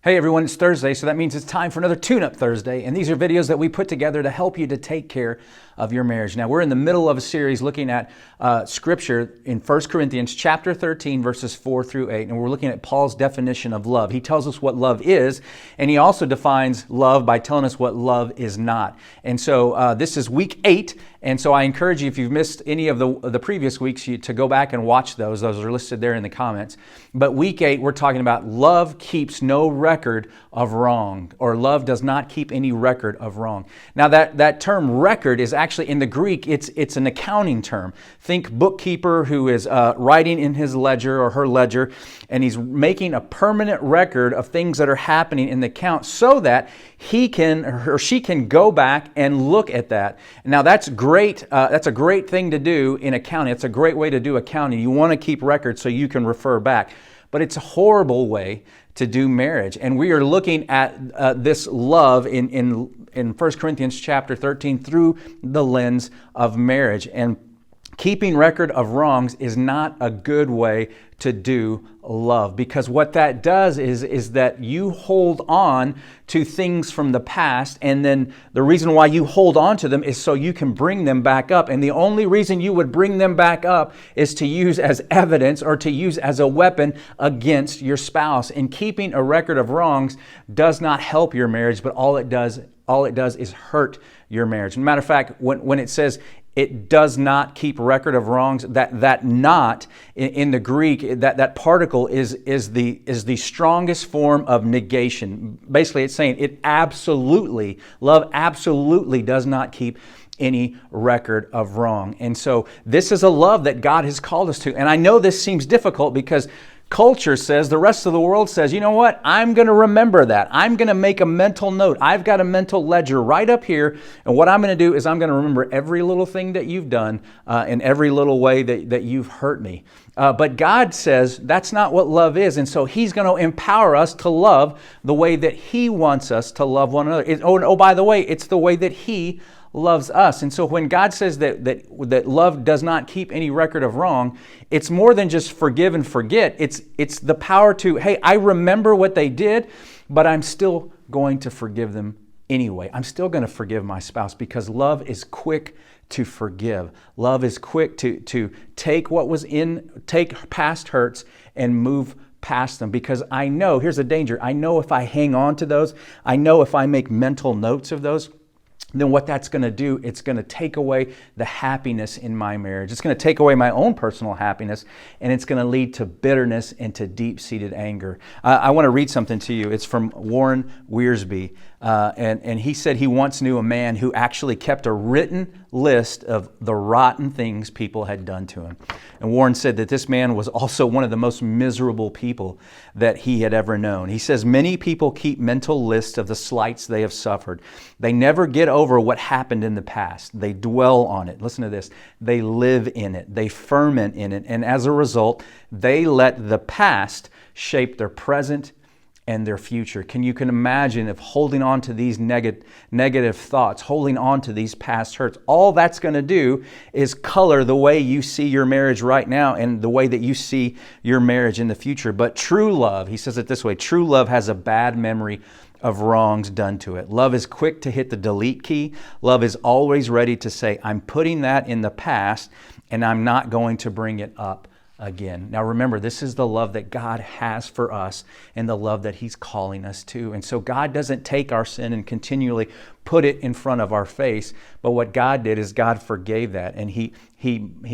Hey everyone, it's Thursday, so that means it's time for another Tune-Up Thursday, and these are videos that we put together to help you to take care of your marriage. Now, we're in the middle of a series looking at Scripture in 1 Corinthians chapter 13, verses 4 through 8, and we're looking at Paul's definition of love. He tells us what love is, and he also defines love by telling us what love is not. And so this is week 8, and so I encourage you, if you've missed any of the previous weeks, to go back and watch those. Those are listed there in the comments. But week 8, we're talking about love keeps no record of wrong, or love does not keep any record of wrong. Now that term record is actually in the Greek, it's an accounting term. Think bookkeeper who is writing in his ledger or her ledger, and he's making a permanent record of things that are happening in the account so that he can or she can go back and look at that. Now that's great. That's a great thing to do in accounting. It's a great way to do accounting. You want to keep records so you can refer back. But it's a horrible way to do marriage. And we are looking at this love in 1 Corinthians chapter 13 through the lens of marriage. And keeping record of wrongs is not a good way to do love, because what that does is that you hold on to things from the past, and then the reason why you hold on to them is so you can bring them back up. And the only reason you would bring them back up is to use as evidence or to use as a weapon against your spouse. And keeping a record of wrongs does not help your marriage, but all it does is hurt your marriage. As a matter of fact, when it says it does not keep record of wrongs, that not in the Greek, that particle is the strongest form of negation. Basically, it's saying love absolutely does not keep any record of wrong. And so this is a love that God has called us to. And I know this seems difficult because culture says, the rest of the world says, you know what? I'm going to remember that. I'm going to make a mental note. I've got a mental ledger right up here. And what I'm going to do is I'm going to remember every little thing that you've done and every little way that you've hurt me. But God says that's not what love is. And so He's going to empower us to love the way that He wants us to love one another. By the way, it's the way that He loves us. And so when God says that love does not keep any record of wrong, it's more than just forgive and forget. It's the power to, hey, I remember what they did, but I'm still going to forgive them anyway. I'm still going to forgive my spouse because love is quick to forgive. Love is quick to take past hurts and move past them, because I know, here's the danger, I know if I hang on to those, I know if I make mental notes of those, then what that's going to do, it's going to take away the happiness in my marriage. It's going to take away my own personal happiness, and it's going to lead to bitterness and to deep-seated anger. I want to read something to you. It's from Warren Wiersbe, and he said he once knew a man who actually kept a written list of the rotten things people had done to him. And Warren said that this man was also one of the most miserable people that he had ever known. He says, many people keep mental lists of the slights they have suffered. They never get over what happened in the past. They dwell on it. Listen to this. They live in it. They ferment in it. And as a result, they let the past shape their present and their future. Can imagine if holding on to these negative thoughts, holding on to these past hurts, all that's going to do is color the way you see your marriage right now and the way that you see your marriage in the future. But true love, he says it this way, true love has a bad memory of wrongs done to it. Love is quick to hit the delete key. Love is always ready to say, I'm putting that in the past and I'm not going to bring it up again. Now remember, this is the love that God has for us and the love that He's calling us to. And so God doesn't take our sin and continually put it in front of our face, but what God did is God forgave that, and He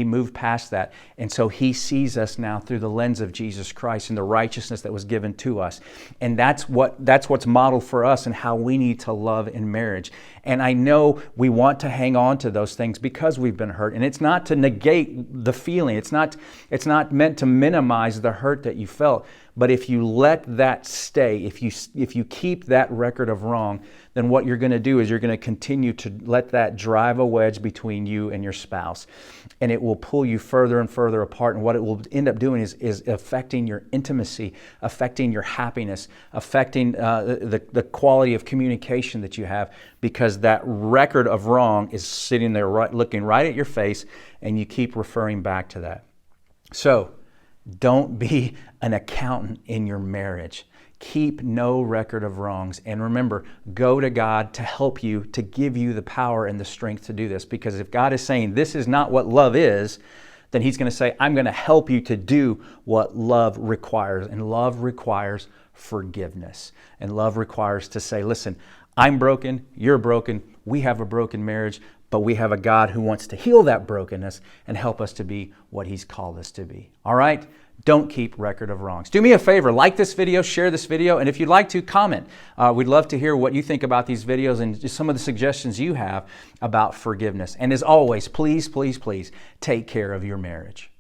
moved past that. And so He sees us now through the lens of Jesus Christ and the righteousness that was given to us. And that's what's modeled for us and how we need to love in marriage. And I know we want to hang on to those things because we've been hurt. And it's not to negate the feeling. It's not meant to minimize the hurt that you felt. But if you let that stay, if you keep that record of wrong, then what you're going to do is you're going to continue to let that drive a wedge between you and your spouse. And it will pull you further and further apart. And what it will end up doing is affecting your intimacy, affecting your happiness, affecting the quality of communication that you have, because that record of wrong is sitting there looking right at your face, and you keep referring back to that. So, don't be an accountant in your marriage. Keep no record of wrongs. And remember, go to God to help you, to give you the power and the strength to do this. Because if God is saying this is not what love is, then He's going to say, I'm going to help you to do what love requires. And love requires forgiveness. And love requires to say, listen, I'm broken, you're broken, we have a broken marriage, but we have a God who wants to heal that brokenness and help us to be what He's called us to be. All right? Don't keep record of wrongs. Do me a favor, like this video, share this video, and if you'd like to, comment. We'd love to hear what you think about these videos and just some of the suggestions you have about forgiveness. And as always, please, please, please take care of your marriage.